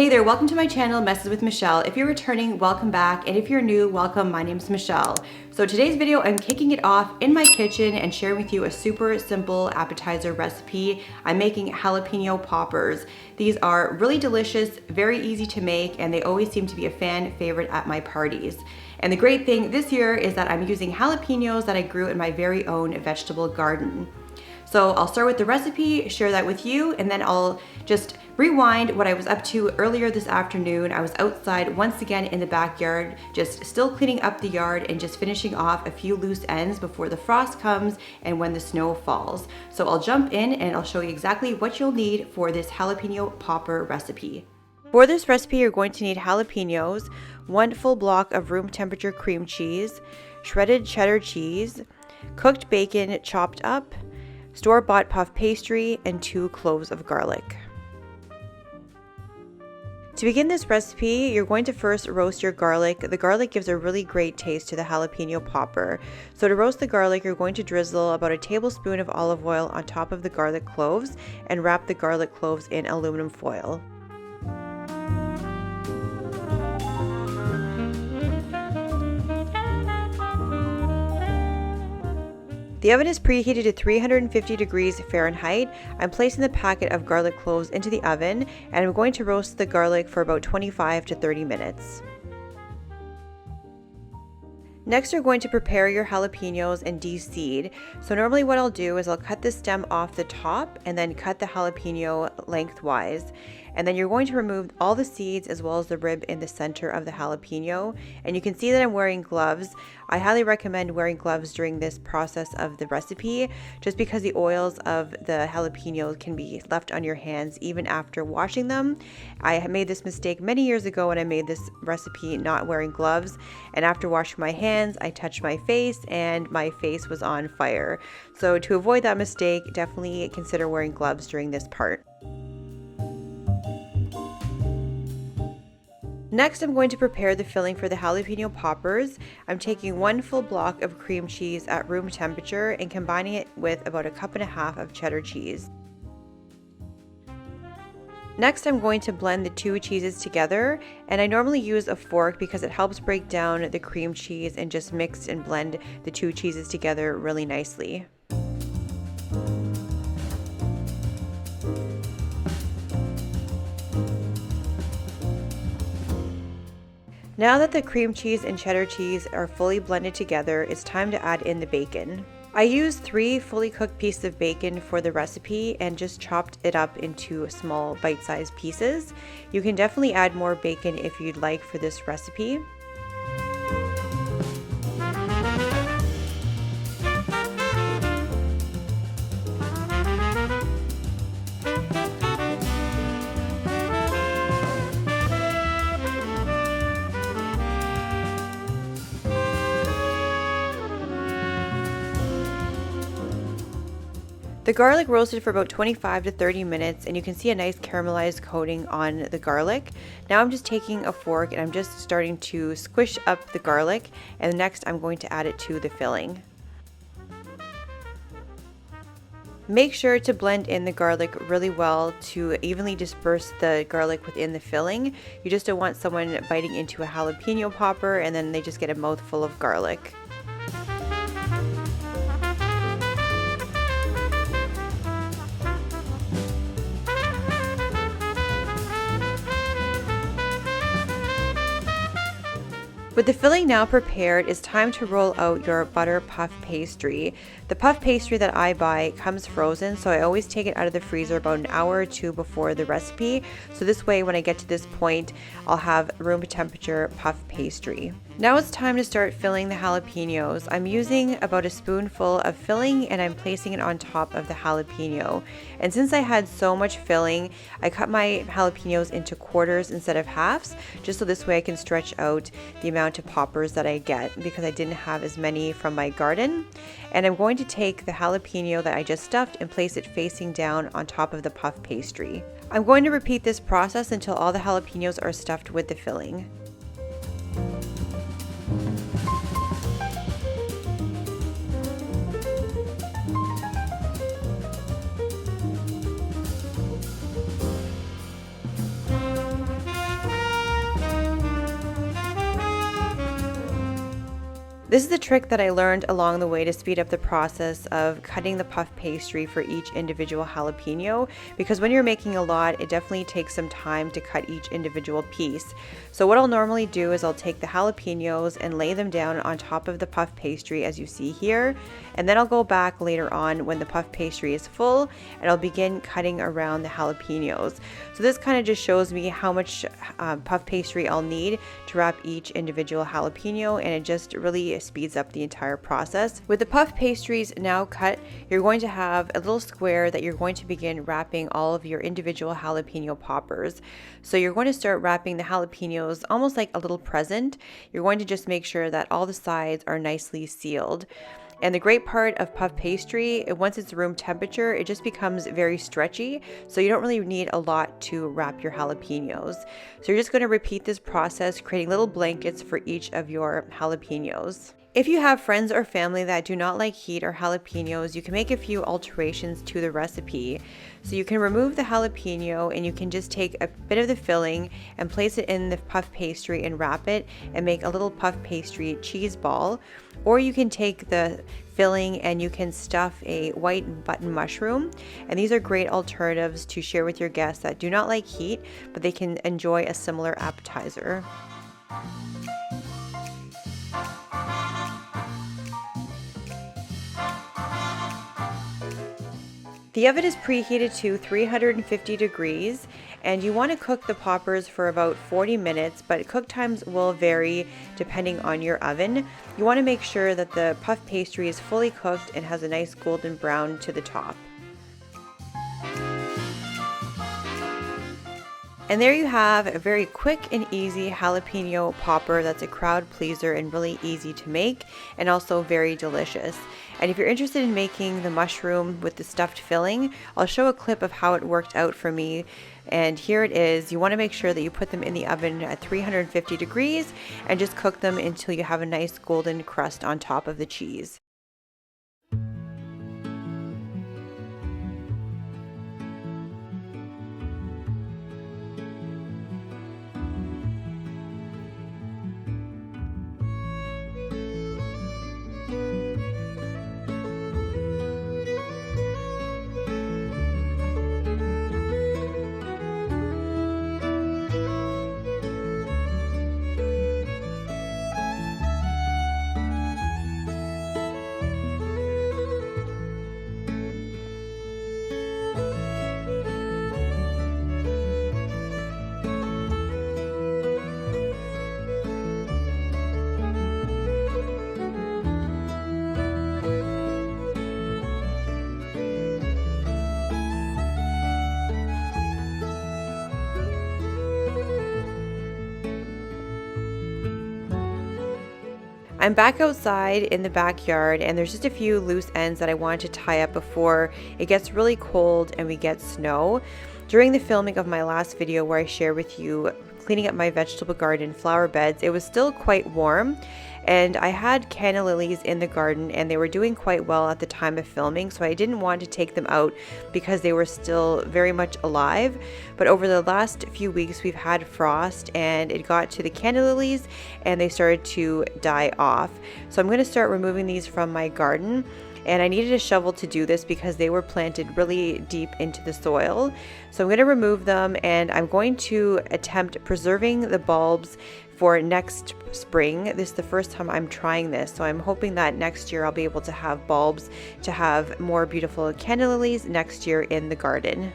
Hey there, welcome to my channel, Messes with Michelle. If you're returning, welcome back. And if you're new, welcome. My name's Michelle. So today's video, I'm kicking it off in my kitchen and sharing with you a super simple appetizer recipe. I'm making jalapeno poppers. These are really delicious, very easy to make, and they always seem to be a fan favorite at my parties. And the great thing this year is that I'm using jalapenos that I grew in my very own vegetable garden. So I'll start with the recipe, share that with you, and then I'll just rewind what I was up to earlier this afternoon. I was outside once again in the backyard, just still cleaning up the yard and just finishing off a few loose ends before the frost comes and when the snow falls. So I'll jump in and I'll show you exactly what you'll need for this jalapeno popper recipe. For this recipe, you're going to need jalapenos, 1 full block of room temperature cream cheese, shredded cheddar cheese, cooked bacon chopped up, store-bought puff pastry, and 2 cloves of garlic. To begin this recipe, you're going to first roast your garlic. The garlic gives a really great taste to the jalapeno popper. So to roast the garlic, you're going to drizzle about a tablespoon of olive oil on top of the garlic cloves and wrap the garlic cloves in aluminum foil. The oven is preheated to 350 degrees Fahrenheit. I'm placing the packet of garlic cloves into the oven and I'm going to roast the garlic for about 25 to 30 minutes. Next, you're going to prepare your jalapenos and de-seed. So normally what I'll do is I'll cut the stem off the top and then cut the jalapeno lengthwise. And then you're going to remove all the seeds as well as the rib in the center of the jalapeno. And you can see that I'm wearing gloves. I highly recommend wearing gloves during this process of the recipe, just because the oils of the jalapenos can be left on your hands even after washing them. I made this mistake many years ago when I made this recipe not wearing gloves. And after washing my hands, I touched my face and my face was on fire. So to avoid that mistake, definitely consider wearing gloves during this part. Next, I'm going to prepare the filling for the jalapeno poppers. I'm taking 1 full block of cream cheese at room temperature and combining it with about 1.5 cups of cheddar cheese. Next, I'm going to blend the 2 cheeses together, and I normally use a fork because it helps break down the cream cheese and just mix and blend the 2 cheeses together really nicely. Now that the cream cheese and cheddar cheese are fully blended together, it's time to add in the bacon. I used 3 fully cooked pieces of bacon for the recipe and just chopped it up into small bite-sized pieces. You can definitely add more bacon if you'd like for this recipe. The garlic roasted for about 25 to 30 minutes and you can see a nice caramelized coating on the garlic. Now I'm just taking a fork and I'm just starting to squish up the garlic, and next I'm going to add it to the filling. Make sure to blend in the garlic really well to evenly disperse the garlic within the filling. You just don't want someone biting into a jalapeno popper and then they just get a mouthful of garlic. With the filling now prepared, it's time to roll out your butter puff pastry. The puff pastry that I buy comes frozen, so I always take it out of the freezer about an hour or 2 before the recipe. So this way, when I get to this point, I'll have room temperature puff pastry. Now it's time to start filling the jalapenos. I'm using about a spoonful of filling and I'm placing it on top of the jalapeno. And since I had so much filling, I cut my jalapenos into quarters instead of halves, just so this way I can stretch out the amount of poppers that I get because I didn't have as many from my garden. And I'm going to take the jalapeno that I just stuffed and place it facing down on top of the puff pastry. I'm going to repeat this process until all the jalapenos are stuffed with the filling. This is a trick that I learned along the way to speed up the process of cutting the puff pastry for each individual jalapeno, because when you're making a lot, it definitely takes some time to cut each individual piece. So what I'll normally do is I'll take the jalapenos and lay them down on top of the puff pastry as you see here, and then I'll go back later on when the puff pastry is full and I'll begin cutting around the jalapenos. So this kind of just shows me how much puff pastry I'll need to wrap each individual jalapeno, and it just really speeds up the entire process. With the puff pastries now cut, you're going to have a little square that you're going to begin wrapping all of your individual jalapeno poppers. So you're going to start wrapping the jalapenos almost like a little present. You're going to just make sure that all the sides are nicely sealed. And the great part of puff pastry, once it's room temperature, it just becomes very stretchy, so you don't really need a lot to wrap your jalapenos. So you're just going to repeat this process, creating little blankets for each of your jalapenos. If you have friends or family that do not like heat or jalapenos, you can make a few alterations to the recipe. So you can remove the jalapeno and you can just take a bit of the filling and place it in the puff pastry and wrap it and make a little puff pastry cheese ball. Or you can take the filling and you can stuff a white button mushroom. And these are great alternatives to share with your guests that do not like heat, but they can enjoy a similar appetizer. The oven is preheated to 350 degrees, and you want to cook the poppers for about 40 minutes, but cook times will vary depending on your oven. You want to make sure that the puff pastry is fully cooked and has a nice golden brown to the top. And there you have a very quick and easy jalapeno popper that's a crowd pleaser and really easy to make, and also very delicious. And if you're interested in making the mushroom with the stuffed filling, I'll show a clip of how it worked out for me. And here it is. You want to make sure that you put them in the oven at 350 degrees and just cook them until you have a nice golden crust on top of the cheese. I'm back outside in the backyard, and there's just a few loose ends that I wanted to tie up before it gets really cold and we get snow. During the filming of my last video where I share with you cleaning up my vegetable garden flower beds, it was still quite warm, and I had canna lilies in the garden and they were doing quite well at the time of filming, so I didn't want to take them out because they were still very much alive. But over the last few weeks we've had frost and it got to the canna lilies and they started to die off. So I'm going to start removing these from my garden. And I needed a shovel to do this because they were planted really deep into the soil. So I'm going to remove them, and I'm going to attempt preserving the bulbs for next spring. This is the first time I'm trying this, so I'm hoping that next year I'll be able to have bulbs to have more beautiful canna lilies next year in the garden.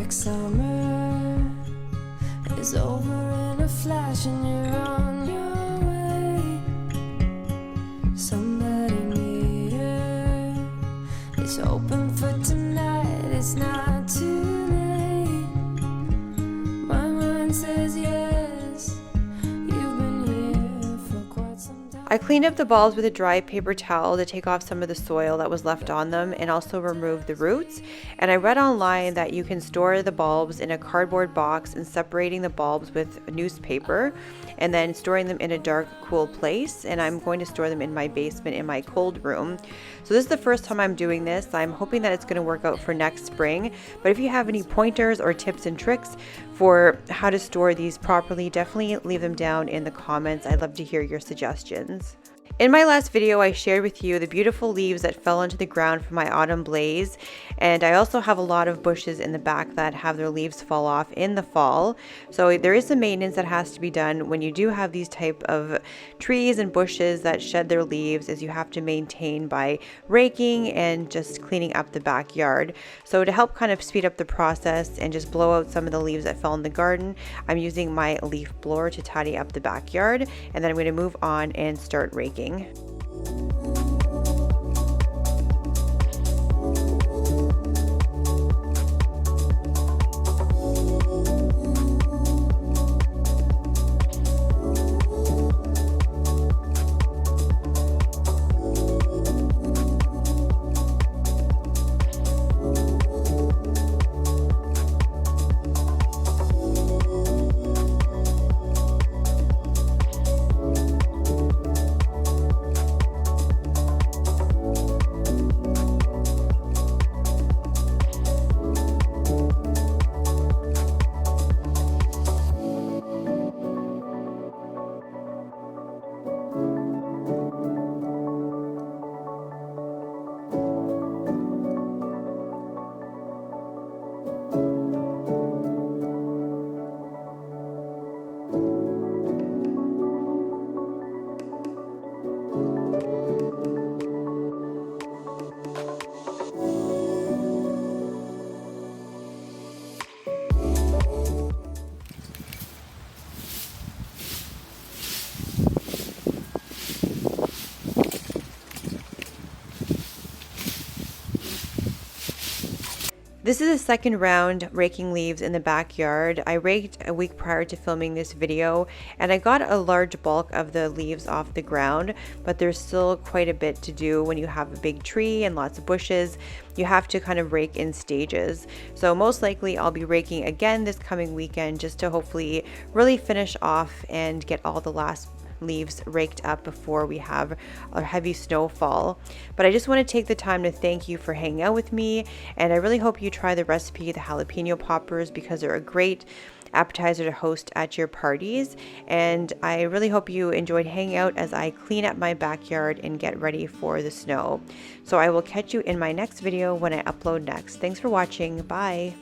perfect summer is over in a flash and you're on your way. Somebody near is open for tonight. It's not too late. My mind says yes. You've been here for quite some time. I cleaned up the bulbs with a dry paper towel to take off some of the soil that was left on them and also remove the roots. And I read online that you can store the bulbs in a cardboard box and separating the bulbs with newspaper and then storing them in a dark, cool place. And I'm going to store them in my basement in my cold room. So this is the first time I'm doing this. I'm hoping that it's going to work out for next spring. But if you have any pointers or tips and tricks for how to store these properly, definitely leave them down in the comments. I'd love to hear your suggestions. In my last video, I shared with you the beautiful leaves that fell into the ground from my autumn blaze, and I also have a lot of bushes in the back that have their leaves fall off in the fall. So there is some maintenance that has to be done when you do have these type of trees and bushes that shed their leaves, as you have to maintain by raking and just cleaning up the backyard. So to help kind of speed up the process and just blow out some of the leaves that fell in the garden, I'm using my leaf blower to tidy up the backyard, and then I'm going to move on and start raking. This is the second round raking leaves in the backyard. I raked a week prior to filming this video, and I got a large bulk of the leaves off the ground, but there's still quite a bit to do when you have a big tree and lots of bushes. You have to kind of rake in stages. So most likely I'll be raking again this coming weekend just to hopefully really finish off and get all the last leaves raked up before we have a heavy snowfall. But I just want to take the time to thank you for hanging out with me, and I really hope you try the recipe, the jalapeno poppers, because they're a great appetizer to host at your parties. And I really hope you enjoyed hanging out as I clean up my backyard and get ready for the snow. So I will catch you in my next video when I upload next. Thanks for watching. Bye.